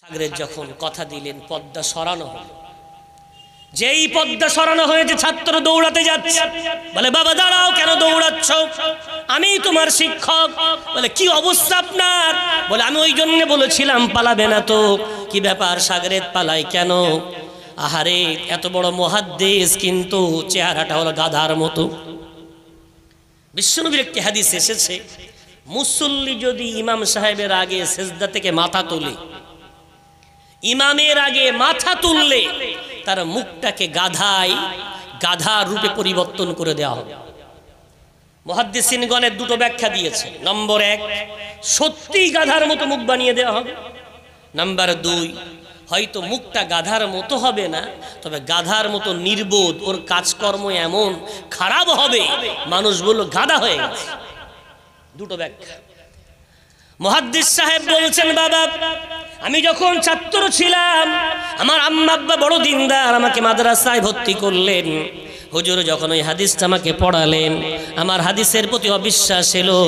সাগরের যখন কথা দিলেন পর্দা সরানো হলো, যেই পর্দা সরানো হয়েছে ছাত্র দৌড়াতে যাচ্ছে, বলে বাবা দাঁড়াও, কেন দৌড়াচ্ছ? আমি তোমার শিক্ষক। বলে কি অবস্থা আপনার? বলে আমি ওই জন্য বলেছিলাম পালাবে না তো। কি ব্যাপার সাগরের পালাই কেন? আহারে এত বড় মুহাদ্দিস কিন্তু চেহারাটা হলো গাধার মতো। বিশ্বনবীর একটি হাদিস এসেছে, মুসল্লি যদি ইমাম সাহেবের আগে সেজদা থেকে মাথা তোলে, ইমামের আগে মাথা তুললে তার মুখটাকে গাধা রূপে পরিবর্তন করে দেওয়া হবে। মুহাদ্দিসিনগণের দুটো ব্যাখ্যা দিয়েছে। নম্বর 1, সত্যি গাধার মতো মুখ বানিয়ে দেওয়া হবে। নাম্বার 2, হয়তো মুখটা গাধার মতো হবে না, তবে গাধার মতো নির্বোধ, ওর কাজকর্ম এমন খারাপ হবে মানুষ বলল গাধা হয়ে গেছে। দুটো ব্যাখ্যা। মুহাদ্দিস সাহেব বলছেন, বাবা আমি যখন ছাত্র ছিলাম আমার আম্মা আব্বা বড় দিনদার, আমাকে মাদ্রাসায় ভর্তি করলেন। হুজুর যখন ওই হাদিসটা আমাকে পড়ালেন, আমার হাদিসের প্রতি অবিশ্বাস এলো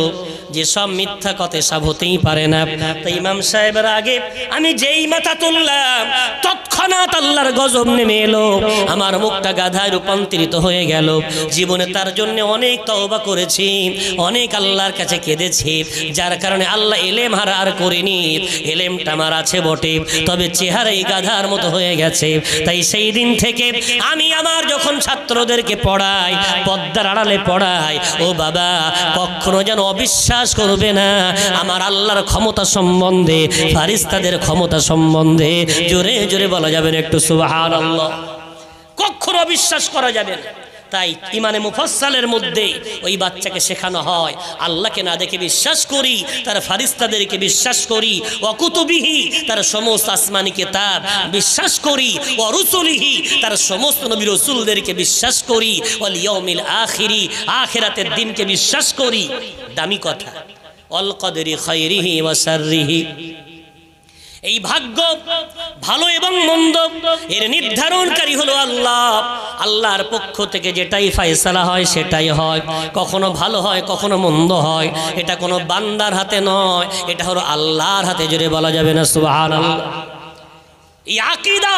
যে সব মিথ্যা কথা সব হতেই পারে না। তাই ইমাম সাহেবের আগে আমি যেই মাথা তুললাম তৎক্ষণাৎ আল্লাহর গজব নেমে এলো, আমার মুখটা গাধায় রূপান্তরিত হয়ে গেল। জীবনে তার জন্য অনেক তওবা করেছি, অনেক আল্লাহর কাছে কেঁদেছি, যার কারণে আল্লাহ এলেম হারার করিনি। এলেমটা আমার আছে বটে, তবে চেহারাই গাধার মতো হয়ে গেছে। তাই সেই দিন থেকে আমি আমার যখন ছাত্রদেরকে পড়াই, পর্দার আড়ালে পড়াই, ও বাবা কখনো যেন অবিশ্বাস করবে না আমার আল্লাহর ক্ষমতা সম্বন্ধে, ফারিস্তাদের ক্ষমতা সম্বন্ধে। জোরে জোরে বলা যাবে না একটু সুবহানাল্লাহ? কখনো অবিশ্বাস করা যাবে না। তাই ইমানে মুফাসসালের মধ্যে ওই বাচ্চাকে শেখানো হয় আল্লাহকে না দেখে বিশ্বাস করি, তার ফারিস্তাদেরকে বিশ্বাস করি, ওয়া কুতুবিহি তার সমস্ত আসমানি কিতাব বিশ্বাস করি, ওয়া রুসুলিহি তার সমস্ত নবী রাসূলদেরকে বিশ্বাস করি, ওয়াল ইয়াউমিল আখিরি আখিরাতের দিনকে বিশ্বাস করি। দামি কথা, অল কদরি খায়রিহি ওয়া শাররিহি। এই ভাগ্য ভালো এবং মন্দ এর নির্ধারণকারী হলো আল্লাহ। আল্লাহর পক্ষ থেকে যেটাই ফয়সালা হয় সেটাই হয়, কখনো ভালো হয় কখনো মন্দ হয়। এটা কোনো বান্দার হাতে নয়, এটা হলো আল্লাহর হাতে। জোরে বলা যাবে না সুবহানাল্লাহ? এই আকীদা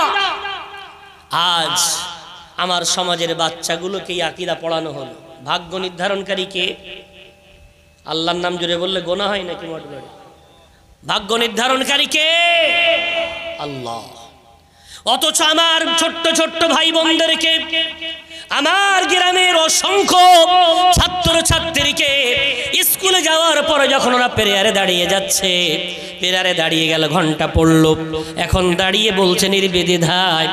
আজ আমার সমাজের বাচ্চাগুলোকে এই আকীদা পড়ানো হলো। ভাগ্য নির্ধারণকারী কে? আল্লাহর নাম জুড়ে বললে গোনা হয় নাকি? মোট করে ভাগ্য নির্ধারণকারী কে? আল্লাহ। অথচ আমার ছোট্ট ছোট্ট ভাই বোনদেরকে, আমার গ্রামের অসংখ্য ছাত্র ছাত্রীকে স্কুলে যাওয়ার পরে যখন ওরা প্রেয়ারে দাঁড়িয়ে যাচ্ছে, প্রেয়ারে দাঁড়িয়ে গেল, ঘন্টা পড়লো, এখন দাঁড়িয়ে বলছে নির্বিধায়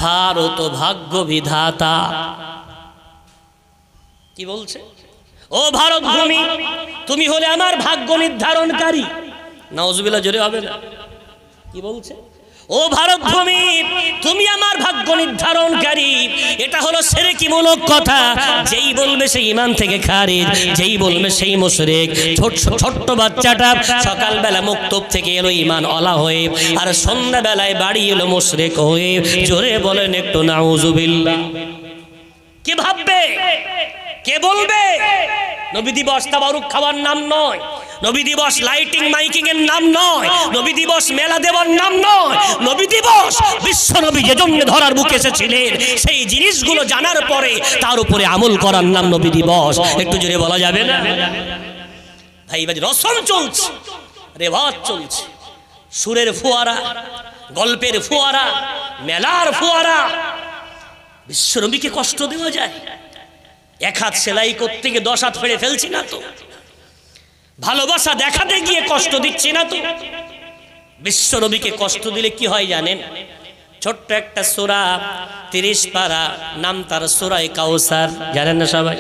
ভারত ভাগ্য বিধাতা। কি বলছে? ও ভারত ভূমি, তুমি হলে আমার ভাগ্য নির্ধারণকারী। নাউজুবিল্লাহ, জোরে হবে না? কি বলছে? ও ভারত ভূমি, তুমি আমার ভাগ্য নির্ধারণকারী। এটা হলো শিরকিমূলক কথা। যেই বলবে সেই ঈমান থেকে খারিজ, যেই বলবে সেই মুশরিক। ছোট্ট বাচ্চাটা সকালবেলা মুক্তব থেকে এলো ঈমান ওয়ালা হয়ে, আর সন্ধ্যাবেলায় বাড়ি এলো মুশরিক হয়ে। জোরে বলেন একটু নাউজুবিল্লাহ। কে ভাববে? কে বলবে? নবী দিবস তাবারুক খাওয়ার নাম নয়, নবী দিবস লাইটিং মাইকিং এর নাম নয়, নবী দিবস মেলা দেওয়ার নাম নয়। নবী দিবস বিশ্ব নবী যে জন্য ধরার বুকে এসেছিলেন সেই জিনিসগুলো জানার পরে তার উপরে আমল করার নাম নবী দিবস। একটু জোরে বলা যাবে না? ভাই ভাই, রসম চলছে, রেওয়াজ চলছে, সুরের ফোয়ারা, গল্পের ফোয়ারা, মেলার ফোয়ারা। বিশ্ব নবীকে কষ্ট দেওয়া যায়? এক হাত সেলাই করতে গিয়ে 10 হাত ফেড়ে ফেলছি না তো? ভালোবাসা দেখাতে গিয়ে কষ্ট দিচ্ছি না তো? বিশ্ব নবীকে কষ্ট দিলে কি হয় জানেন? ছোট্ট একটা সূরা, 30 পারা, নাম তার সূরা কাউসার। জানেন না সবাই?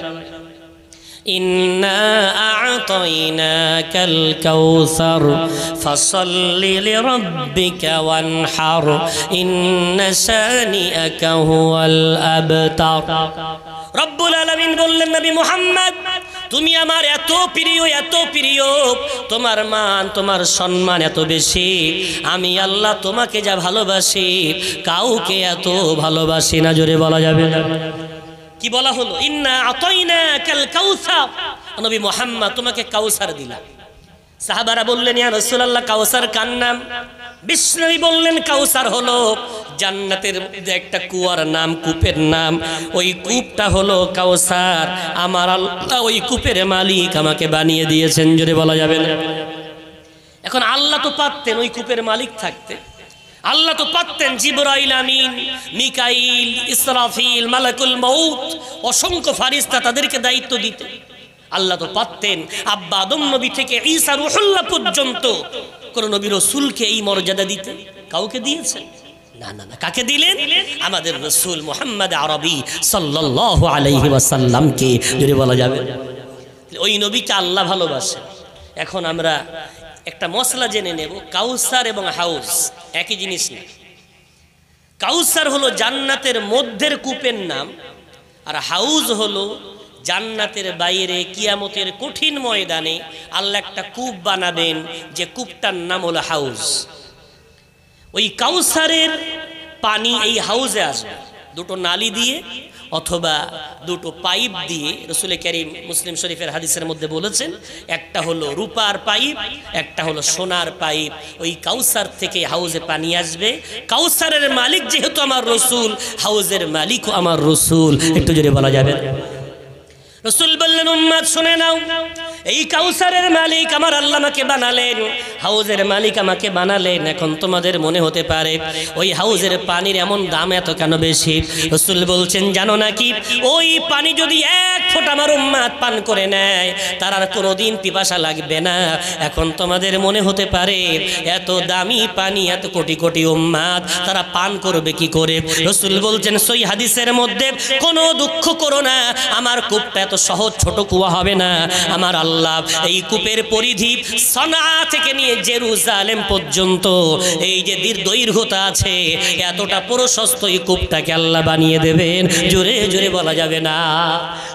ইন্না আ'তাইনাকাল কাউসার ফাসাল্লি লিরাব্বিকা ওয়ানহার ইন্না শানিআকা হুয়াল আবতার। রব্বুল আলামিন বললেন, নবী মুহাম্মদ তুমি আমার এত প্রিয়, এত প্রিয়, তোমার মান তোমার সম্মান এত বেশি। আমি আল্লাহ তোমাকে যা ভালোবাসি কাউকে এত ভালোবাসি না। জোরে বলা যাবে না? কি বলা হলো? ইন্না আ'তাইনাকাল কাউসার, নবী মুহাম্মদ তোমাকে কাউসার দিলাম। সাহাবারা বললেন, ইয়া রাসূলুল্লাহ কাউসার কার নাম? বিষ্ণু বললেন কাউসার হলো জান্নাতের মধ্যে একটা কুয়ার নাম, কূপের নাম, ওই কূপটা হলো কাউসার। আমার আল্লাহ ওই কূপের মালিক আমাকে বানিয়ে দিয়েছেন, জোরে বলা যাবে না। এখন আল্লাহ তো পারতেন ওই কূপের মালিক থাকতে, আল্লাহ তো পারতেন জিবরাইল আমিন, মিকাইল, ইসরাফিল, মালাকুল মউত, অসংখ্য ফারিস্তা তাদেরকে দায়িত্ব দিতে। আল্লাহ তো পারতেন আব্বা আদম নবী থেকে ঈসা রূহুল্লাহ পর্যন্ত কোন নবী রাসূলকে এই মর্যাদা দিতে, কাউকে দিয়েছেন না। না না, কাকে দিলেন? আমাদের রাসূল মুহাম্মদ আরবি সাল্লাল্লাহু আলাইহি ওয়াসাল্লামকে, যদি বলা যাবে ওই নবীকে আল্লাহ ভালোবাসেন। এখন আমরা একটা মশলা জেনে নেব, কাউসার এবং হাউজ একই জিনিস না। কাউসার হলো জান্নাতের মধ্যের কূপের নাম, আর হাউজ হলো জান্নাতের বাইরে কিয়ামতের কঠিন ময়দানে আল্লাহ একটা কূপ বানাবেন, যে কূপটার নাম হলো হাউজ। ওই কাউসারের পানি এই হাউজে আসবে দুটো নালি দিয়ে অথবা দুটো পাইপ দিয়ে। রাসূল কারীম মুসলিম শরীফের হাদিসের মধ্যে বলেছেন, একটা হলো রূপার পাইপ, একটা হলো সোনার পাইপ। ওই কাউসার থেকে হাউজে পানি আসবে। কাউসারের মালিক যেহেতু আমার রাসূল, হাউজের মালিকও আমার রাসূল। একটু জোরে বলা যাবে। রাসূল বললেন, উম্মত শুনে নাও, এই কাউসারের মালিক আমার আল্লাহ আমাকে বানালেন, হাউজের মালিক আমাকে বানালেন। এখন তোমাদের মনে হতে পারে ওই হাউজের পানির এমন দাম এত কেন বেশি? রাসূল বলছেন, জানো নাকি ওই পানি যদি এক ফোঁটা আমার উম্মত পান করে নেয়, তার আর কোনোদিন পিপাসা লাগবে না। এখন তোমাদের মনে হতে পারে এত দামি পানি এত কোটি কোটি উম্মত তারা পান করবে কি করে? রাসূল বলছেন সহিহ হাদিসের মধ্যে, কোনো দুঃখ করো না, আমার কূপটা এত সহজ ছোট কুয়া হবে না। আমার আল্লাহ এই কূপের পরিধি সনা থেকে নিয়ে জেরুজালেম পর্যন্ত এই যে দৈর্ঘ্যতা আছে, এতটা প্রশস্ত এই কূপটাকে আল্লাহ বানিয়ে দেবেন, জোরে জোরে বলা যাবে না।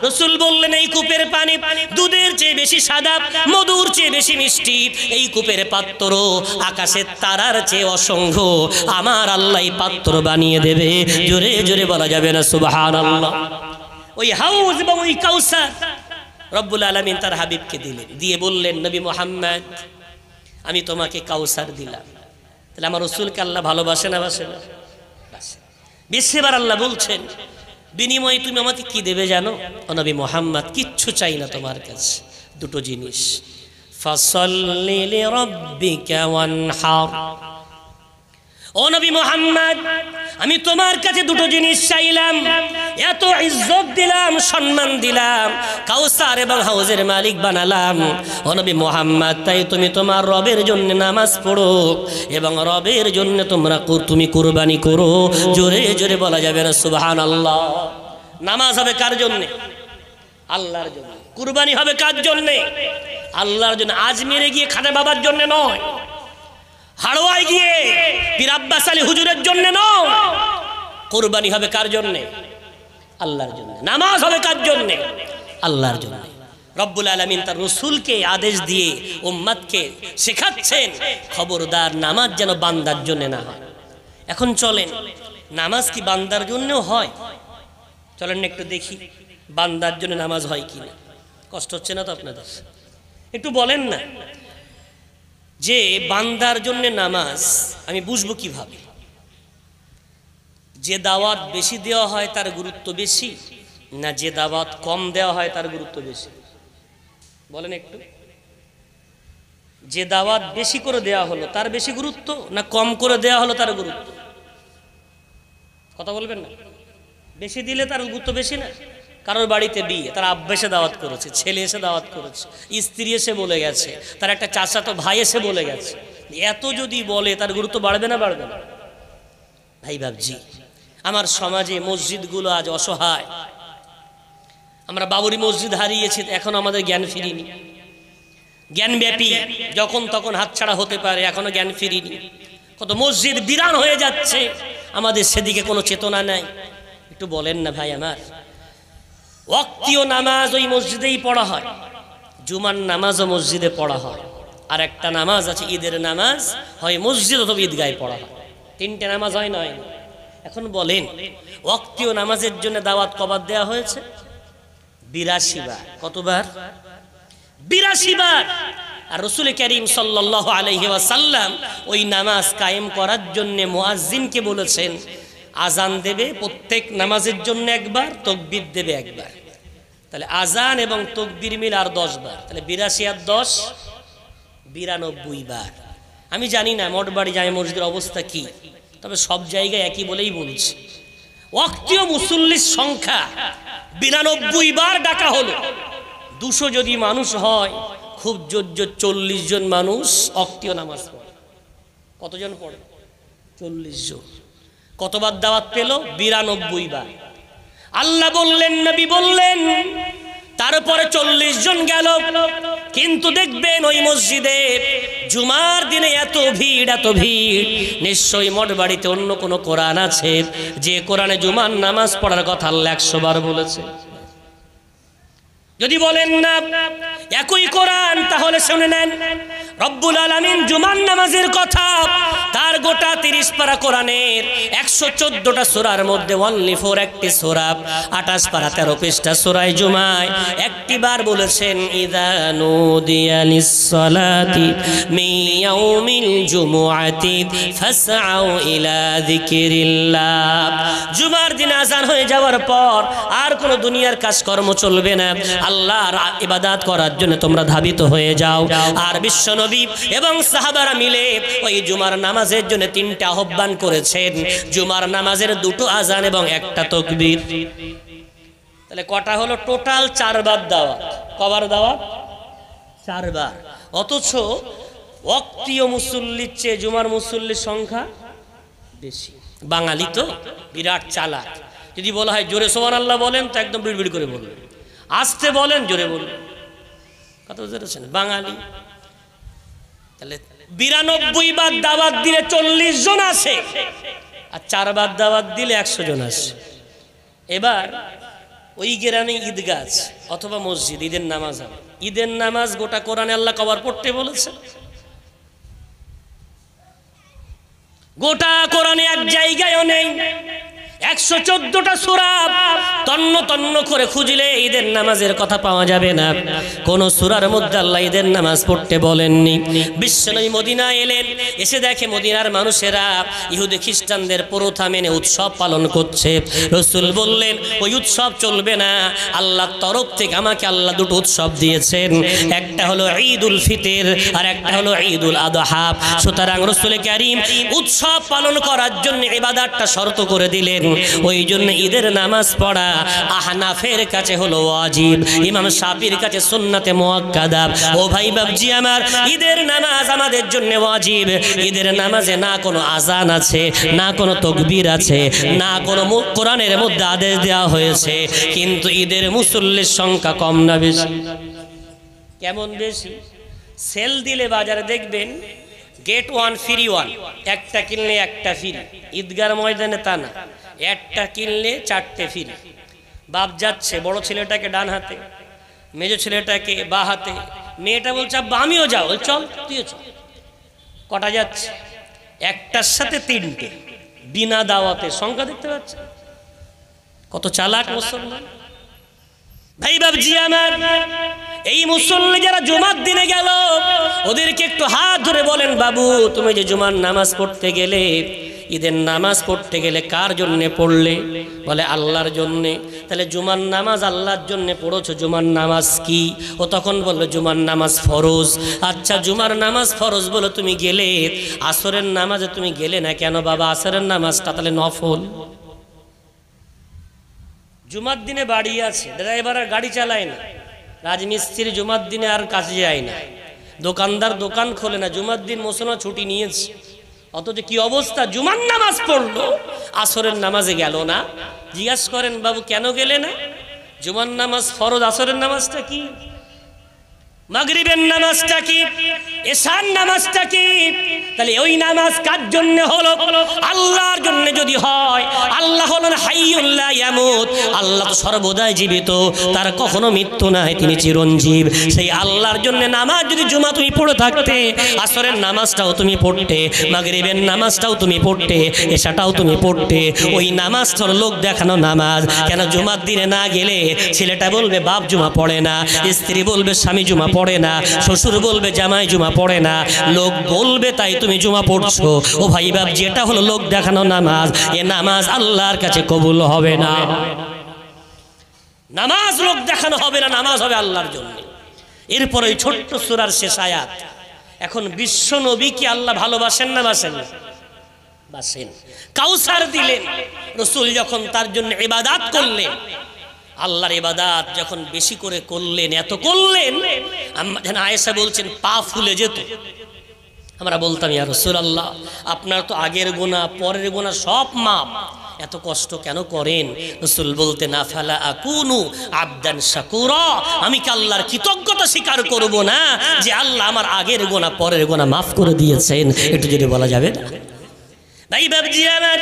রাসূল বললেন, এই কূপের পানি দুধের চেয়ে বেশি সাদা, মধুর চেয়ে বেশি মিষ্টি। এই কূপের পাত্র আকাশের তারার চেয়ে অসংখ্য। আমার আল্লাহ এই পাত্র বানিয়ে দেবে, জোরে জোরে বলা যাবে না সুবহানাল্লাহ। ওই হাউজ এবং ওই কাউসার রব্বুল আলামিন তার হাবিবকে দিলেন, দিয়ে বললেন, নবী মুহাম্মদ আমি তোমাকে কাউসার দিলাম। তাহলে আমার রাসূলকে আল্লাহ ভালোবাসে না বাসে না? বেশিবার আল্লাহ বলছেন, বিনিময়ে তুমি আমাকে কি দেবে জানো? ও নবী মুহাম্মদ, কিচ্ছু চাই না তোমার কাছে, দুটো জিনিস, ফাসাল্লি লিরাব্বিকা ওয়ানহার। ও নবী মুহাম্মদ, আমি তোমার কাছে দুটো জিনিস চাইলাম, এত ইজ্জত দিলাম, সম্মান দিলাম, কাউসার এবং হাউজের মালিক বানালাম। ও নবী মুহাম্মদ, তাই তুমি তোমার রবের জন্য নামাজ পড়ো এবং রবের জন্য তুমি কুরবানি করো। জোরে জোরে বলা যাবে না সুবহানাল্লাহ। নামাজ হবে কার জন্য? আল্লাহর জন্য। কুরবানি হবে কার জন্য? আল্লাহর জন্য। আজমিরে গিয়ে খাজা বাবার জন্য নয়, হাড়োয়ায় গিয়ে পীর আব্বাস আলী হুজুরের জন্য নয়। কুরবানি হবে কার জন্য? আল্লাহর জন্য। নামাজ হবে কার জন্য? আল্লাহর জন্য। রব্বুল আলামিন তার রাসূলকে আদেশ দিয়ে উম্মতকে শেখাচ্ছেন, খবরদার নামাজ যেন বান্দার জন্য না হয়। এখন চলেন, নামাজ কি বান্দার জন্যও হয়? চলেন একটু দেখি বান্দার জন্য নামাজ হয় কি না। কষ্ট হচ্ছে না তো আপনাদের? একটু বলেন না যে বান্দার জন্য নামাজ আমি বুঝবো কিভাবে? যে দাওয়াত বেশি দেওয়া হয় তার গুরুত্ব বেশি, না যে দাওয়াত কম দেওয়া হয় তার গুরুত্ব বেশি? বলেন একটু। যে দাওয়াত বেশি করে দেওয়া হলো তার বেশি গুরুত্ব, না কম করে দেওয়া হলো তার গুরুত্ব? কথা বলবেন না? বেশি দিলে তার গুরুত্ব বেশি না? কারোর বাড়িতে বিয়ে, তার আব্বা এসে দাওয়াত করেছে, ছেলে এসে দাওয়াত করেছে, স্ত্রী এসে বলে গেছে, তার একটা চাচাতো ভাই এসে বলে গেছে, এত যদি বলে তার গুরুত্ব বাড়বে না বাড়বে না? ভাই বাবজি, আমার সমাজে মসজিদগুলো আজ অসহায়। আমরা বাবরি মসজিদ হারিয়েছি, এখন আমাদের জ্ঞান ফিরিনি। জ্ঞানব্যাপী যখন তখন হাতছাড়া হতে পারে, এখনো জ্ঞান ফিরিনি। কত মসজিদ বিরান হয়ে যাচ্ছে, আমাদের সেদিকে কোনো চেতনা নাই। একটু বলেন না ভাই আমার। ওয়াক্তীয় নামাজ ওই মসজিদেই পড়া হয়, জুমার নামাজও মসজিদে পড়া হয়, আর একটা নামাজ আছে ঈদের নামাজ, হয় মসজিদ অথবা ঈদগাহে পড়া হয়। তিনটে নামাজ হয় নয়। এখন বলেন, ওয়াক্তীয় নামাজের জন্য দাওয়াত কবার দেওয়া হয়েছে? 82 বার। কতবার? 82 বার। আর রাসূল করিম সাল্লাল্লাহু আলাইহি ওয়াসাল্লাম ওই নামাজ কায়েম করার জন্য মুয়াজ্জিনকে বলেছেন আজান দেবে প্রত্যেক নামাজের জন্য একবার, তাকবীর দেবে একবার। তাহলে আজান এবং তাকবীর মিলে আর 10 বার, তাহলে 82 আর 10 92 বার। আমি জানি না মঠবাড়ি জামে মসজিদের অবস্থা কি, তবে সব জায়গায় একই বলেই বলছি, ওয়াক্তীয় মুসল্লির সংখ্যা 92 বার ডাকা হলো। 200 যদি মানুষ হয়, খুব জোর 40 জন মানুষ ওয়াক্তীয় নামাজ পড়ে। কতজন পড়ে? 40 জন। কতবার দাওয়াত পেল? 92 বার। আল্লাহ বললেন, নবী বললেন, তারপরে 40 জন গেল। কিন্তু দেখবেন ওই মসজিদে জুমার দিনে এত ভিড়, এত ভিড়। নিশ্চয়ই মঠ বাড়িতে অন্য কোনো কোরআন আছে যে কোরআনে জুমার নামাজ পড়ার কথা আল্লাহ 100 বার বলেছে? যদি বলেন না একই কোরআন, তাহলে শুনে নেন, রব্বুল আলামিন জুমার নামাজের কথা তার গোটা 30 পারা কোরআনের 114টা সূরার মধ্যে অনলি ফর একটি সূরা 28 পারা 13 পৃষ্ঠা সূরা জুমায় একটিবার বলেছেন, ইযা নুদিয়া লিস-সালাতি মিন ইয়াউমিল জুমুআতি ফাসআউ ইলা যিকরিল্লাহ। জুমার দিন আযান হয়ে যাওয়ার পর আর কোনো দুনিয়ার কাজকর্ম চলবে না, আল্লাহর ইবাদত করার জন্য তোমরা ধাবিত হয়ে যাও। আর বিশ্বনবী এবং সাহাবারা মিলে ওই জুমার নামাজের জন্য 3টা আহ্বান করেছেন। জুমার নামাজের 2টো আজান এবং 1টা তাকবীর। তাহলে কটা হলো? টোটাল 4 বার দাওয়াত। কবার দাওয়াত? 4 বার। অথচ ওয়াক্তীয় মুসল্লির চেয়ে জুমার মুসল্লির সংখ্যা বেশি। বাঙালি তো বিরাট চালাক। যদি বলা হয় জোরে সুবহানাল্লাহ বলেন, তো একদম বিড়বিড় করে বলবেন। আসতে বলেন, জোরে বলবেন। কথা বুঝতে পারছেন? বাঙালি। তাহলে 92 বার দাওয়াত দিলে 40 জন আসে, আর 4 বার দাওয়াত দিলে 100 জন আসে। এবার ওই গ্রামে ঈদগাহ আছে অথবা মসজিদ, ঈদের নামাজ হবে। ঈদের নামাজ গোটা কোরআনে আল্লাহ কবার পড়তে বলেছে? গোটা কোরআনে এক জায়গায়ও নেই। 114টা সূরা তন্ন তন্ন করে খুঁজলে ঈদের নামাজের কথা পাওয়া যাবে না। কোন সূরার মধ্যে আল্লাহ ঈদের নামাজ পড়তে বলেননি। বিশ্বনবী মদিনা এলেন, এসে দেখে মদিনার মানুষেরা ইহুদি খ্রিস্টানদের প্রথা মেনে উৎসব পালন করছে। রাসূল বললেন, ওই উৎসব চলবে না। আল্লাহর তরফ থেকে আমাকে আল্লাহ 2টো উৎসব দিয়েছেন, একটা হলো ঈদুল ফিতর আর একটা হলো ঈদুল আযহা। সুতরাং রাসূল কারীম উৎসব পালন করার জন্য ইবাদতটা শর্ত করে দিলেন। ওই জন্য ঈদের নামাজ পড়া আহনাফের কাছে হলো ওয়াজিব, ইমাম শাফির কাছে সুন্নাতে মুআক্কাদা। ও ভাই বাবজি আমার, ঈদের নামাজ আমাদের জন্য ওয়াজিব। ঈদের নামাজে না কোনো আজান আছে, না কোনো তাকবীর আছে, না কোনো কোরআনের মধ্যে আদেশ দেওয়া হয়েছে। কিন্তু ঈদের মুসল্লির সংখ্যা কম না বেশি? কেমন বেশি? সেল দিলে বাজারে দেখবেন গেট 1 ফ্রি 1, একটা কিনলে একটা ফ্রি। ঈদগার ময়দানে তা না, একটা কিনলে 4টে ফ্রি। বাপ যাচ্ছে বড় ছেলেটাকে ডান হাতে, মেজো ছেলেটাকে বা হাতে, মেয়েটা বলছে আব্বা আমিও যাও, চল তুইও চল। কটা যাচ্ছে? একটার সাথে 3টে, বিনা দাওয়াতে। সংখ্যা দেখতে পাচ্ছে কত চালাক মুসলমান। ভাই বাবজি আমার, এই মুসল্লি যারা জুমার দিনে গেল, ওদেরকে একটু হাত ধরে বলেন, বাবু তুমি যে জুমার নামাজ পড়তে গেলে, ঈদের নামাজ পড়তে গেলে কার জন্যে পড়লে? বলে আল্লাহর জন্যে। তাহলে জুমার নামাজ আল্লাহর জন্যে পড়েছো, জুমার নামাজ কি? ও তখন বললো জুমার নামাজ ফরজ। আচ্ছা জুমার নামাজ ফরজ বলো তুমি গেলে, আসরের নামাজে তুমি গেলে না কেন বাবা? আসরের নামাজটা তাহলে নফল। জুমার দিনে বাড়ি আছে, ড্রাইভার আর গাড়ি চালায় না, রাজমিস্ত্রি জুমার দিনে আর কাজে যায় না, দোকানদার দোকান খোলে না, জুমার দিন মুসলমান ছুটি নিয়েছে। অথচ কি অবস্থা, জুমার নামাজ পড়লো, আসরের নামাজে গেল না। জিজ্ঞাসা করেন বাবু কেন গেলে না? জুমার নামাজ ফরজ, আসরের নামাজটা কি? মাগরিবের নামাজটা কি? এশার নামাজটা কি? তাহলে ওই নামাজ কার জন্য হলো? আল্লাহর জন্য যদি হয়, আল্লাহ হলেন হাইয়ুল লা ইয়ামুত, আল্লাহ তো সর্বদাই জীবিত, তার কখনো মৃত্যু নাই, তিনি চিরঞ্জীব। সেই আল্লাহর জন্য নামাজ যদি জুমা তুমি পড়ে থাকতে, আসরের নামাজটাও তুমি পড়তে, মাগরিবের নামাজটাও তুমি পড়তে, এশাটাও তুমি পড়তে, ওই নামাজটা হলো লোক দেখানো নামাজ। কেন জুমার দিনে না গেলে ছেলেটা বলবে বাপ জুমা পড়ে না, স্ত্রী বলবে স্বামী জুমা পড়ে না, শ্বশুর বলবে জামাই জুমা পড়ে না, লোক বলবে তাই তুমি জুমা পড়ছো। ও ভাই বাপ, যেটা হলো লোক দেখানো নামাজ, এ নামাজ আল্লাহর কাছে কবুল হবে না। নামাজ লোক দেখানো হবে না, নামাজ হবে আল্লাহর জন্য। এরপরে ওই ছোট্ট সূরার শেষ আয়াত। এখন বিশ্ব নবীকে আল্লাহ ভালোবাসেন না বাসেন? বাসেন। কাউসার দিলেন, রাসূল যখন তার জন্য ইবাদত করলেন, আল্লাহর ইবাদত যখন বেশি করে করলেন, এত করলেন, আয়েশা বলছেন পা ফুলে যেত। আমরা বলতাম ইয়া রাসূলুল্লাহ, আপনার তো আগের গুনাহ পরের গুনাহ সব মাপ, এত কষ্ট কেন করেন? রাসূল বলতেন আফালা আকুনু আবদান শাকুরা, আমি কি আল্লাহর কৃতজ্ঞতা স্বীকার করব না যে আল্লাহ আমার আগের গুনাহ পরের গুনাহ মাফ করে দিয়েছেন? একটু যদি বলা যাবে না? ভাই বাবজি আমার,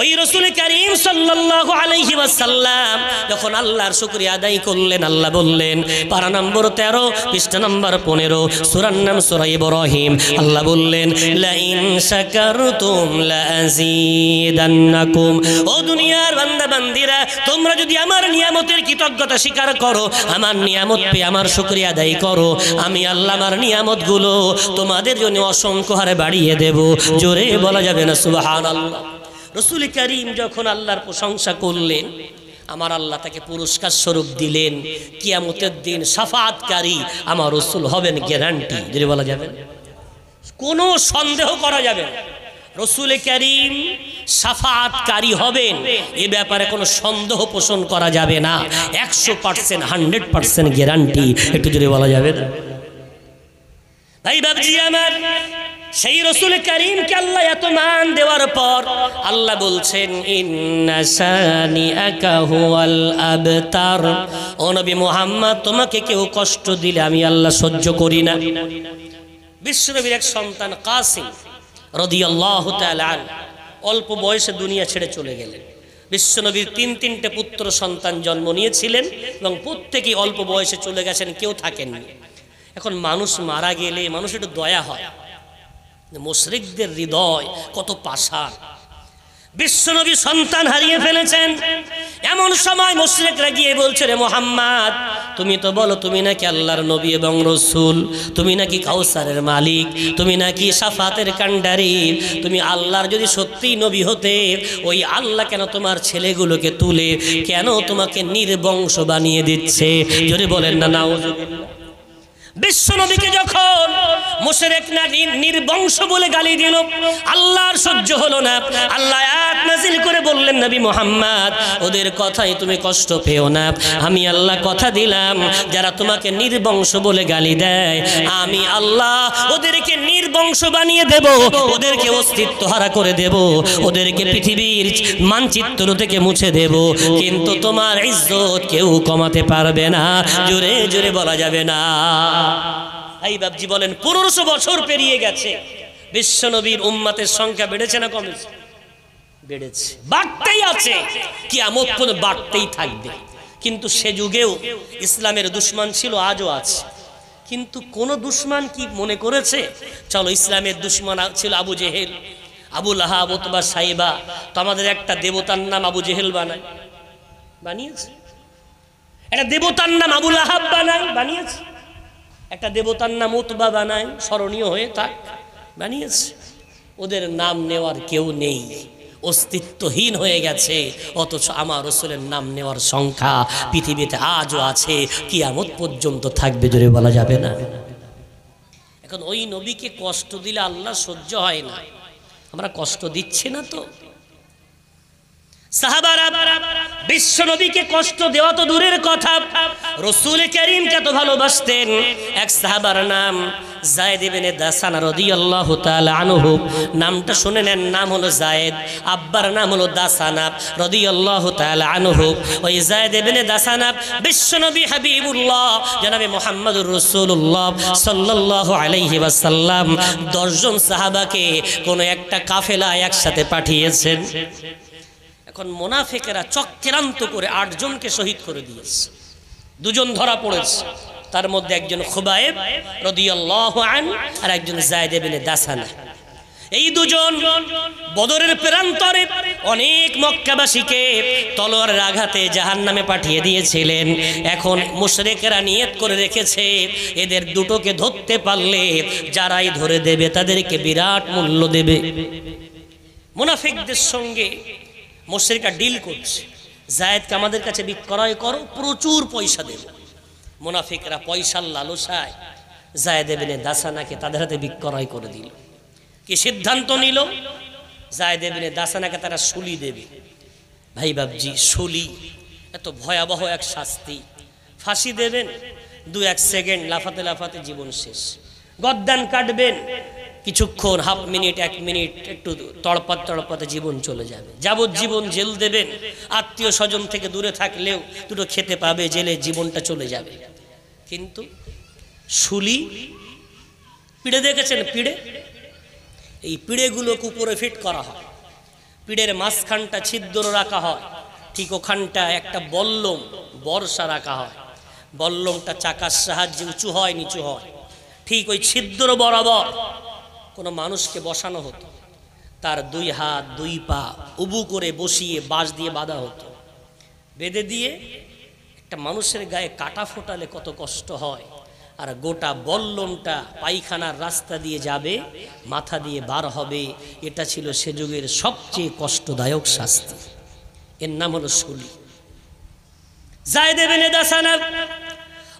ওই রাসূল কারীম সাল্লাল্লাহু আলাইহি ওয়াসাল্লাম যখন আল্লাহর শুকরিয়া আদায় করলেন, আল্লাহ বললেন পারা নম্বর 13 পৃষ্ঠা নম্বর 15 সূরার নাম সূরা ইব্রাহিম, আল্লাহ বললেন লা ইন শাকারতুম লা আযীদান্নাকুম, ও দুনিয়ার বান্দা বান্দীরা, তোমরা যদি আমার নিয়ামতের কৃতজ্ঞতা স্বীকার করো, আমার নিয়ামত পেয়ে আমার শুকরিয়া আদায় করো, আমি আল্লাহ আমার নিয়ামতগুলো তোমাদের জন্য অসংখ্য হারে বাড়িয়ে দেব। জোরে বলা যাবে না সুবহানাল্লাহ? রাসূল কারীম যখন আল্লাহর প্রশংসা করলেন, আমার আল্লাহ তাকে পুরস্কার স্বরূপ দিলেন কিয়ামতের দিন শাফাআতকারী আমার রাসূল হবেন, গ্যারান্টি। যদি বলা যাবে, কোনো সন্দেহ করা যাবে না, রাসূল কারীম শাফাআতকারী হবেন, এ ব্যাপারে কোনো সন্দেহ পোষণ করা যাবে না। 100% 100% গ্যারান্টি। একটু যদি বলা যাবে না? ভাই বাবজি আমার, সেই রাসূল কারীমকে আল্লাহ এত মান দেওয়ার পর আল্লাহ বলছেন ইন্না শানিআকা হুয়াল আবতার, ও নবী মুহাম্মদ, তোমাকে কেউ কষ্ট দিলে আমি আল্লাহ সহ্য করি না। বিশ্বনবীর এক সন্তান কাসিম রাদিয়াল্লাহু তাআলা আনহু অল্প বয়সে দুনিয়া ছেড়ে চলে গেলেন। বিশ্বনবীর 3-3টে পুত্র সন্তান জন্ম নিয়েছিলেন এবং প্রত্যেকেই অল্প বয়সে চলে গেছেন, কেউ থাকেননি। এখন মানুষ মারা গেলে মানুষ একটু দয়া হয়, মুশরিকদের হৃদয় কত পাষাণ। বিশ্বনবী সন্তান হারিয়ে ফেলেছেন, এমন সময় মুশরিকরা গিয়ে বলছে রে মুহাম্মদ, তুমি তো বলো তুমি নাকি আল্লাহর নবী এবং রাসূল, তুমি নাকি কাউসারের মালিক, তুমি নাকি শাফাতের কান্ডারি, তুমি আল্লাহর যদি সত্যিই নবী হতে, ওই আল্লাহ কেন তোমার ছেলেগুলোকে তুলে কেন তোমাকে নির্বংশ বানিয়ে দিচ্ছে? জোরে বলেন না নাউজুবিল্লাহ। বিশ্বনবীকে যখন মুশরিকরা নির্বংশ বলে গালি দিল, আল্লাহর সহ্য হলো না। আল্লাহ আয়াত নাযিল করে বললেন নবী মুহাম্মদ, ওদের কথাই তুমি কষ্ট পেও না, আমি আল্লাহ কথা দিলাম যারা তোমাকে নির্বংশ বলে গালি দেয়, আমি আল্লাহ ওদেরকে নির্বংশ বানিয়ে দেব, ওদেরকে অস্তিত্ব হারা করে দেব, ওদেরকে পৃথিবীর মানচিত্র থেকে মুছে দেব, কিন্তু তোমার ইজ্জত কেউ কমাতে পারবে না। জোরে জোরে বলা যাবে না? এই বাবজি বলেন, 1500 বছর পেরিয়ে গেছে, বিশ্বনবীর উম্মতের সংখ্যা বেড়েছে না কমেছে? বেড়েছে, বাড়তেই আছে, কিয়ামত পর্যন্ত বাড়তেই থাকবে। কিন্তু সে যুগেও ইসলামের দুশমন ছিল, আজও আছে। কিন্তু কোন দুশমন কি মনে করেছে চলো ইসলামের দুশমন ছিল আবু জেহেল, আবু লাহাব, উতবা, সাইবা, তো আমাদের একটা দেবতার নাম আবু জেহেল বানিয়েছে, একটা দেবতার নাম আবু লাহাব বানিয়েছে, একটা দেবতার নাম উতবা বানায়, স্মরণীয় হয়ে থাক, বানিয়েছে। ওদের নাম নেওয়ার কেউ নেই, অস্তিত্বহীন হয়ে গেছে। অথচ আমার রাসূলের নাম নেওয়ার সংখ্যা পৃথিবীতে আজও আছে, কিয়ামত পর্যন্ত থাকবে। জোরে বলা যাবে না? এখন ওই নবীকে কষ্ট দিলে আল্লাহ সহ্য হয় না, আমরা কষ্ট দিচ্ছি না তো? সাহাবারা বিশ্ব নবীকে কষ্ট দেওয়া তো দূরের কথা, রাসূল কারীমকে এত ভালোবাসতেন। এক সাহাবার নাম যায়েদ ইবনে দাসানা রাদিয়াল্লাহু তাআলা আনহু, নামটা শুনে নেন, নাম হলো যায়েদ, আব্বার নাম হলো দাসানা রাদিয়াল্লাহু তাআলা আনহু। ওই যায়েদ ইবনে দাসানা বিশ্বনবী হাবিবুল্লাহ জনাবে মুহাম্মদুর রাসূলুল্লাহ সাল্লাল্লাহু আলাইহি ওয়াসাল্লাম 10 জন সাহাবাকে কোন একটা কাফেলা একসাথে পাঠিয়েছেন। এখন মুনাফিকেরা চক্রান্ত করে 8 জনকে শহীদ করে দিয়েছে, 2 জন ধরা পড়েছে, তার মধ্যে একজন খুবাইব রাদিয়াল্লাহু আনহু আর একজন যায়েদ ইবনে দাসানা। এই দুজন বদরের প্রান্তরে অনেক মক্কাবাসীকে তলোয়ারের আঘাতে জাহান্নামে পাঠিয়ে দিয়েছিলেন। এখন মুশরিকরা নিয়ত করে রেখেছে এদের দুটোকে ধরতে পারলে যারাই ধরে দেবে তাদেরকে বিরাট মূল্য দেবে। মুনাফিকদের সঙ্গে মুশরিকরা ডিল করছে, যায়েদকে আমাদের কাছে বিক্রয় করো, প্রচুর পয়সা দেব। মুনাফিকরা পয়সার লালসায় যায়েদ ইবনে দাসানাকে তাদের হাতে বিক্রয় করে দিল। কি সিদ্ধান্ত নিল? যায়েদ ইবনে দাসানাকে তারা শুলি দেবে। ভাই বাবজি, শুলি এত ভয়াবহ এক শাস্তি। ফাঁসি দেবেন, 2-1 সেকেন্ড লাফাতে লাফাতে জীবন শেষ। গদ্দান কাটবেন, কিছুক্ষণ, হাফ মিনিট 1 মিনিট একটু তড়পাতে জীবন চলে যাবে। যাবজ্জীবন জেল দেবেন, আত্মীয় স্বজন থেকে দূরে থাকলেও দুটো খেতে পাবে, জেলে জীবনটা চলে যাবে। কিন্তু শুলি, পিড়ে দেখেছেন? পিড়ে, এই পিড়েগুলোকে উপরে ফিট করা হয়, পিড়ের মাঝখানটা ছিদ্র রাখা হয়, ঠিক ওখানটা একটা বল্লম বর্ষা রাখা হয়। বল্লমটা চাকার সাহায্যে উঁচু হয় নিচু হয়, ঠিক ওই ছিদ্র বরাবর কোনো মানুষকে বসানো হতো। তার 2 হাত 2 পা উবু করে বসিয়ে বাঁশ দিয়ে বাঁধা হতো। বেঁধে দিয়ে একটা মানুষের গায়ে কাটা ফোটালে কত কষ্ট হয়, আর গোটা বল্লমটা পায়খানার রাস্তা দিয়ে যাবে, মাথা দিয়ে বার হবে। এটা ছিল সে যুগের সবচেয়ে কষ্টদায়ক শাস্তি। এর নাম হলো শুলি। যায়েদ ইবনে দাসানা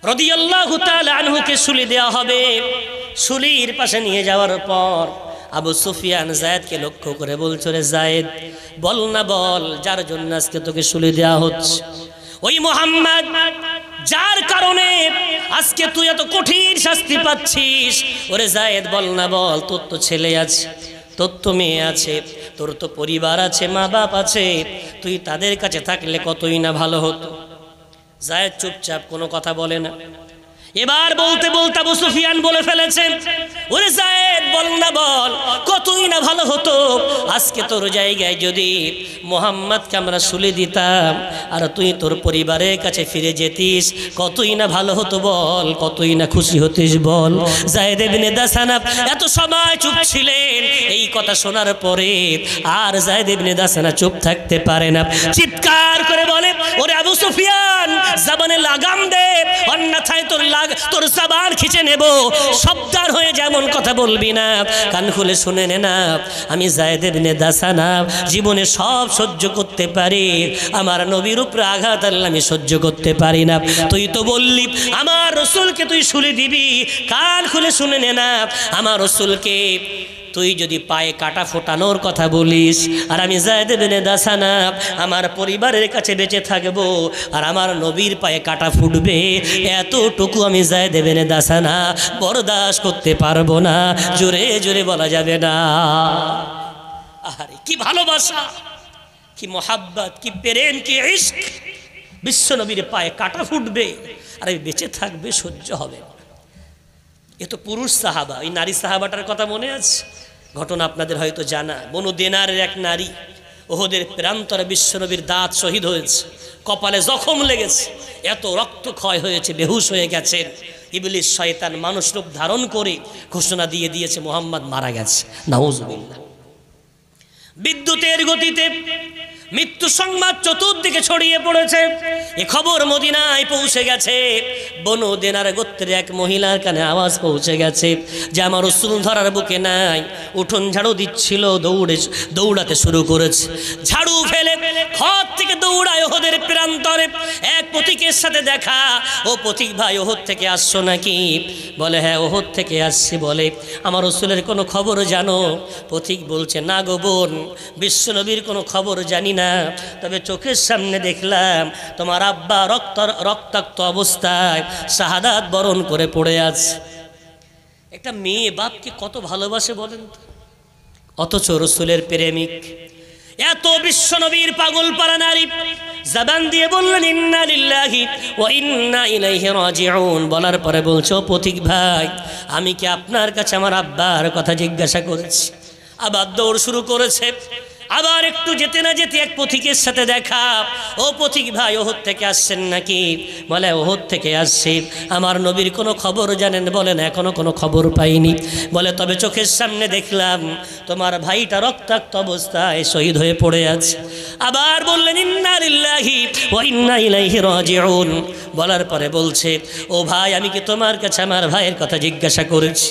রাদিয়াল্লাহু তাআলা আনহুকে শুলি দেওয়া হবে। শুলির পাশে নিয়ে যাওয়ার পর আবু সুফিয়ান যায়েদকে লক্ষ্য করে বলছে, রে যায়েদ, বল না বল, যার জন্য আজকে তোকে শুলি দেওয়া হচ্ছে। ওই মুহাম্মদ যার কারণে আজকে তুই এত কঠিন শাস্তি পাচ্ছিস, ওরে যায়েদ বল না বল, তোর তো ছেলে আছে, তোর তো মেয়ে আছে, তোর তো পরিবার আছে, মা বাপ আছে, তুই তাদের কাছে থাকলে কতই না ভালো হতো। যায়েদ চুপচাপ, কোনো কথা বলে না। এবার বলতে বলতে আবু সুফিয়ান বলে ফেলেছে, ওরে যায়েদ বল না বল, কতই না ভালো হতো আজকে তোর জায়গায় যদি মুহাম্মদকে আমরা শুলি দিতাম আর তুই তোর পরিবারের কাছে ফিরে যেতিস, কতই না ভালো হতো বল, কতই না খুশি হতিস বল। যায়েদ ইবনে দাসানা এত সময় চুপ ছিলেন। এই কথা শোনার পরে আর যায়েদ ইবনে দাসানা চুপ থাকতে পারে না, চিৎকার করে বলে, ওরে আবু সুফিয়ান, জবানে লাগাম দে, অন্যথায় তোর জবান খিচে নেব। শব্দার হয়ে যেমন কথা বলবি না, কান খুলে শুনে নে না, আমি যায়েদ ইবনে দাসানা জীবনে সব সহ্য করতে পারি, আমার নবীর উপরে আঘাত আল্লাহ আমি সহ্য করতে পারি না। তুই তো বললি আমার রাসূলকে তুই শুলি দিবি, কান খুলে শুনে নে না, আমার রাসূলকে তুই যদি পায়ে কাটা ফোটানোর কথা বলিস, আর আমি যায়েদ ইবনে দাসানা আমার পরিবারের কাছে বেঁচে থাকবো, আর আমার নবীর পায়ে কাটা ফুটবে, এতটুকু আমি যায়েদ ইবনে দাসানা বরদাস্ত করতে পারবো না। জোরে জোরে বলা যাবে না। আরে কি ভালোবাসা, কি মোহাব্বত, কি প্রেম, কি ইশক! বিশ্ব নবীর পায়ে কাটা ফুটবে আর বেঁচে থাকবে, সহ্য হবে। এ তো পুরুষ সাহাবা। ওই নারী সাহাবাটার কথা মনে আছে? ঘটনা আপনাদের হয়তো জানা। বনু দিনারের এক নারী ওহদের প্রান্তরে বিশ্বনবীর দাঁত শহীদ হয়েছে, কপালে জখম লেগেছে, এত রক্তক্ষয় হয়েছে, বেহুশ হয়ে গেছেন। ইবলিস শয়তান মানুষ রূপ ধারণ করে ঘোষণা দিয়ে দিয়েছে মুহাম্মদ মারা গেছে। নাউজুবিল্লাহ। বিদ্যুতের গতিতে মৃত্যু সংবাদ চতুর্দিকে ছড়িয়ে পড়েছে। এ খবর মদিনায় পৌঁছে গেছে। বনু দিনার গোত্রের এক মহিলার কানে আওয়াজ পৌঁছে গেছে যে আমার রাসূল ধরার বুকে নাই। উঠোন ঝাড়ু দিচ্ছিল, দৌড়াতে শুরু করেছে। ঝাড়ু ফেলে ঘর থেকে দৌড়ায় ওহদের প্রান্তরে। এক পথিকের সাথে দেখা। ও পথিক ভাই, ওহদ থেকে আসছো নাকি? বলে হ্যাঁ, ওহদ থেকে আসছি। বলে আমার রাসূলের কোনো খবর জানো? পথিক বলছে না গো বোন, বিশ্বনবীর কোনো খবর জানি না, তবে চোখের সামনে দেখলাম তোমার আব্বা রক্তাক্ত অবস্থায় শাহাদাত বরণ করে পড়ে আছে। একটা মেয়ে বাপকে কত ভালোবাসে বলেন তো, অথচ রাসূলের প্রেমিক, এত বিশ্বনবীর পাগল পারা নারী জবান দিয়ে বললেন ইন্না লিল্লাহি ওয়া ইন্না ইলাইহি রাজিউন। বলার পরে বলছো পথিক ভাই, আমি কি আপনার কাছে আমার আব্বার কথা জিজ্ঞাসা করেছি? আবার দৌড় শুরু করেছে। আবার একটু যেতে না যেতে এক পথিকের সাথে দেখা। ও পথিক ভাই, ওহদ থেকে আসছেন নাকি? বলে ওহদ থেকে আসছি। আমার নবীর কোনো খবর জানেন? বলেন এখনো কোনো খবর পাইনি। বলে তবে চোখের সামনে দেখলাম তোমার ভাইটা রক্তাক্ত অবস্থায় শহীদ হয়ে পড়ে আছে। আবার বললেন ইন্না লিল্লাহি ওয়া ইন্না ইলাইহি রাজিউন। বলার পরে বলছে, ও ভাই, আমি কি তোমার কাছে আমার ভাইয়ের কথা জিজ্ঞাসা করেছি?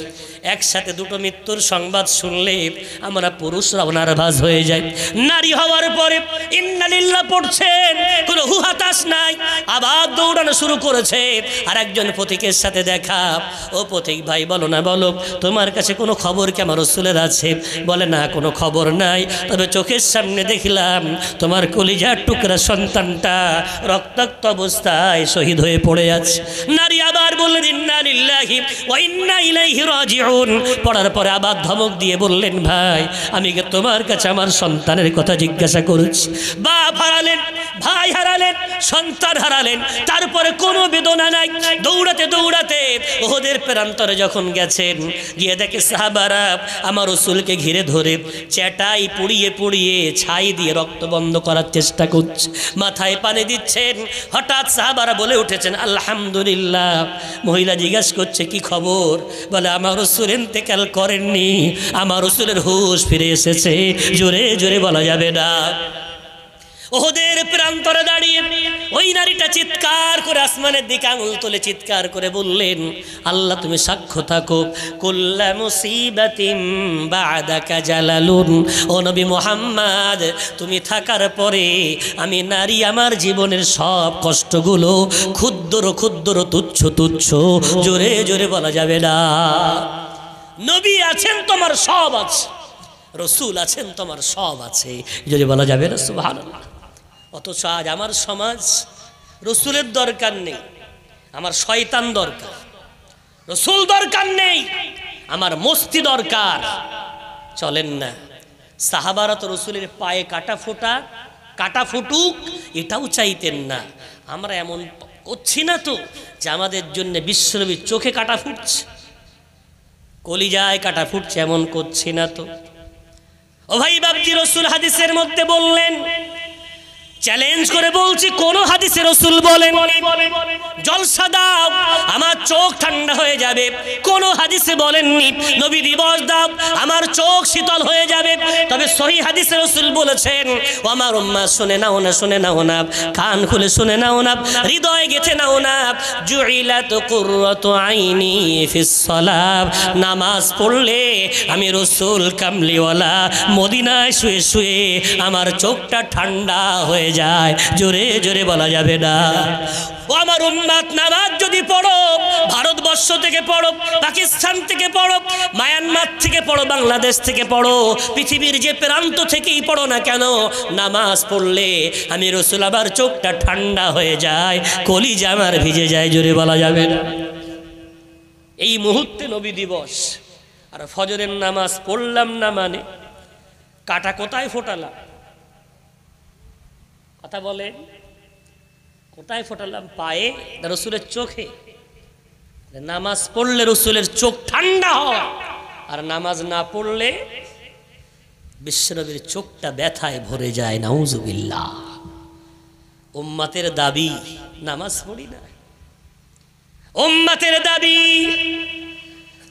একসাথে দুটো মৃত্যুর সংবাদ শুনলে আমরা পুরুষরাও নার্ভাস হয়ে যাই। নারী হওয়ার পরে ইন্না লিল্লাহ পড়ছেন, কোনো হুহাতাশ নাই, আবার দৌড়ানো শুরু করেছে। আর একজন পথিকের সাথে দেখা। ও পথিক ভাই, বলো না, বলো তোমার কাছে কোনো খবর কি আমার রাসূলের আছে? বলে না, কোনো খবর নাই, তবে চোখের সামনে দেখলাম তোমার কলিজার টুকরা সন্তানটা রক্তাক্ত অবস্থায় শহীদ হয়ে পড়ে আছে। নারী আবার বললেন ইন্না লিল্লাহি ওয়া ইন্না ইলাইহি রাজিউন। পড়ার পরে আবার ধমক দিয়ে বললেন, ভাই, আমি কি তোমার কাছে আমার সন্তানের কথা জিজ্ঞাসা করেছি? বাপ হারালেন, ভাই হারালেন, সন্তান হারালেন, তারপরে কোনো বেদনা নাই। দৌড়াতে দৌড়াতে ওদের প্রান্তরে যখন গেছেন, গিয়ে দেখে সাহাবারা আমার রাসূলকে ঘিরে ধরে চেটাই পুড়িয়ে পুড়িয়ে ছাই দিয়ে রক্ত বন্ধ করার চেষ্টা করছে, মাথায় পানি দিচ্ছেন। হঠাৎ সাহাবারা বলে উঠেছেন আলহামদুলিল্লাহ। মহিলা জিজ্ঞাসা করছে কি খবর? বলে আমার রাসূল ইন্তেকাল করেননি, আমার রাসূলের হুঁশ ফিরে এসেছে। জোরে জোরে বলা যাবে না। ওদের প্রান্তরে দাঁড়িয়ে ওই নারীটা চিৎকার করে আসমানের দিকে আঙুল তুলে চিৎকার করে বললেন, আল্লাহ তুমি সাক্ষ্য থাকো, কুল্লা মুসিবাতিন বাদাকা জালালুন। ও নবী মুহাম্মদ, তুমি থাকার পরে আমি নারী, আমার জীবনের সব কষ্টগুলো ক্ষুদ্র ক্ষুদ্র তুচ্ছ তুচ্ছ। জোরে জোরে বলা যাবে না। নবী আছেন তোমার সব আছে, রাসূল আছেন তোমার সব আছে, যদি বলা যাবে না সুবহানাল্লাহ। অথচ আজ আমার সমাজ রাসূলের দরকার নেই, আমার শয়তান দরকার। রাসূল দরকার নেই, আমার মস্তি দরকার। চলেন না। সাহাবারা তো রাসূলের পায়ে কাটা ফুটুক এটাও চাইতেন না। আমরা এমন করছি না তো যে আমাদের জন্য বিশ্বনবীর চোখে কাটা ফুটছে, কলিজায় কাটা ফুটছে, এমন করছি না তো। ও ভাই বাবজি, রাসূল হাদিসের মধ্যে বললেন, চ্যালেঞ্জ করে বলছি, কোন হাদিসে রাসূল বলেন জলসা দাও আমার চোখ ঠান্ডা হয়ে যাবে? কোন হাদিসে বলেননি নবী দিবস দাও আমার চোখ শীতল হয়ে যাবে। তবে সহিহ হাদিসে রাসূল বলেছেন, ও আমার উম্মাহ, শুনে নাও না, শুনে নাও না, কান খুলে শুনে নাও না, হৃদয়ে গেঁথে নাও না। জুইলাত কুররাতু আইনি ফিস সালাত। নামাজ পড়লে আমি রাসূল কামলিওয়ালা মদিনায় শুয়ে শুয়ে আমার চোখটা ঠান্ডা হয়ে যায়। জোরে জোরে বলা যাবে না। ও আমার উম্মত, নামাজ যদি পড়ো, ভারতবর্ষ থেকে পড়ো, পাকিস্তান থেকে পড়ো, মায়ানমার থেকে পড়ো, বাংলাদেশ থেকে পড়ো, পৃথিবীর যে প্রান্ত থেকেই পড়ো না কেন, নামাজ পড়লে আমি রাসূল আবার চোখটা ঠান্ডা হয়ে যায়, কলিজা আমার ভিজে যায়। জোরে বলা যাবে না। এই মুহূর্তে নবী দিবস আর ফজরের নামাজ পড়লাম না মানে কাটা কোথায় ফোটালাম? কথা বলেন, কোথায় ফোটালাম? পায়ে না রাসূলের চোখে? নামাজ পড়লে রাসূলের চোখ ঠান্ডা হয়, আর নামাজ না পড়লে বিশ্বনবীর চোখটা ব্যথায় ভরে যায়। নাউজুবিল্লাহ। উম্মতের দাবি নামাজ পড়ি না, উম্মতের দাবি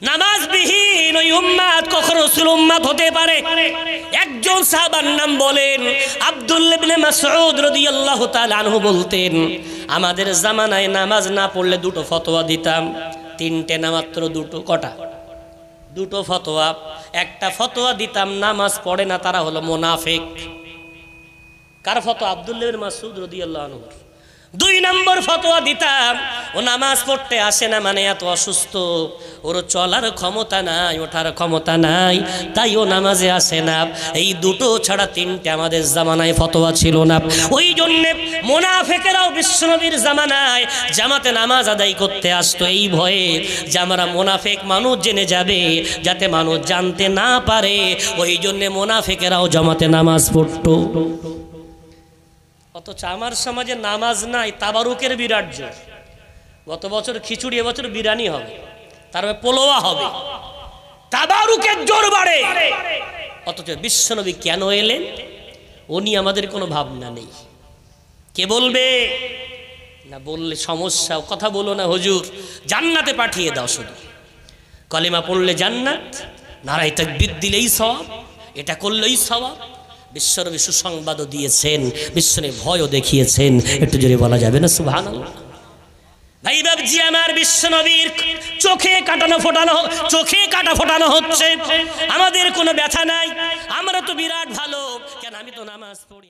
নামাজবিহীন ওই উম্মত কখনো রাসূল উম্মত হতে পারে? একজন সাহাবার নাম বলেন আব্দুল্লাহ ইবনে মাসউদ রাদিয়াল্লাহু তাআলা আনহু বলতেন, আমাদের জামানায় নামাজ না পড়লে দুটো ফতোয়া দিতাম। তিনটে না, মাত্র দুটো। কটা? দুটো ফতোয়া। একটা ফতোয়া দিতাম, নামাজ পড়ে না তারা হলো মুনাফিক। কার ফতোয়া? আব্দুল্লাহ ইবনে মাসউদ রাদিয়াল্লাহু আনহু। 2 নম্বর ফতোয়া দিতাম, ও নামাজ পড়তে আসে না মানে এত অসুস্থ, ওর চলার ক্ষমতা নাই, ওঠার ক্ষমতা নাই, তাই ও নামাজে আসে না। এই দুটো ছাড়া তিনটে আমাদের জামানায় ফতোয়া ছিল না। ওই জন্যে মুনাফিকেরাও বিশ্বনবীর জামানায় জামাতে নামাজ আদায় করতে আসতো এই ভয়ে যে আমরা মুনাফিক মানুষ জেনে যাবে, যাতে মানুষ জানতে না পারে। ওই জন্যে মুনাফিকেরাও জামাতে নামাজ পড়তো। অথচ আমার সমাজে নামাজ নাই, তাবারুকের বিরাট জোর। গত বছর খিচুড়ি, এবছর বিরিয়ানি হবে, তারপরে পোলোয়া হবে, তাবারুকের জোর বাড়ে। অথচ বিশ্বনবী কেন এলেন? ও নিয়ে আমাদের কোনো ভাবনা নেই। কে বলবে না, বললে সমস্যা। কথা বলো না হুজুর, জান্নাতে পাঠিয়ে দাও, শুধু কলেমা পড়লে জান্নাত, নারায়ে তাকবীর দিলেই সওয়াব, এটা করলেই সওয়াব। বিশ্বনবী সুসংবাদও দিয়েছেন, বিশ্বনবী ভয়ও দেখিয়েছেন। একটু জোরে বলা যাবে না সুবহানাল্লাহ? ভাই বাবজি আমার, বিশ্বনবীর চোখে কাটা ফোটানো হচ্ছে, আমাদের কোনো ব্যথা নাই, আমরা তো বিরাট ভালো। কেন, আমি তো নামাজ পড়ি।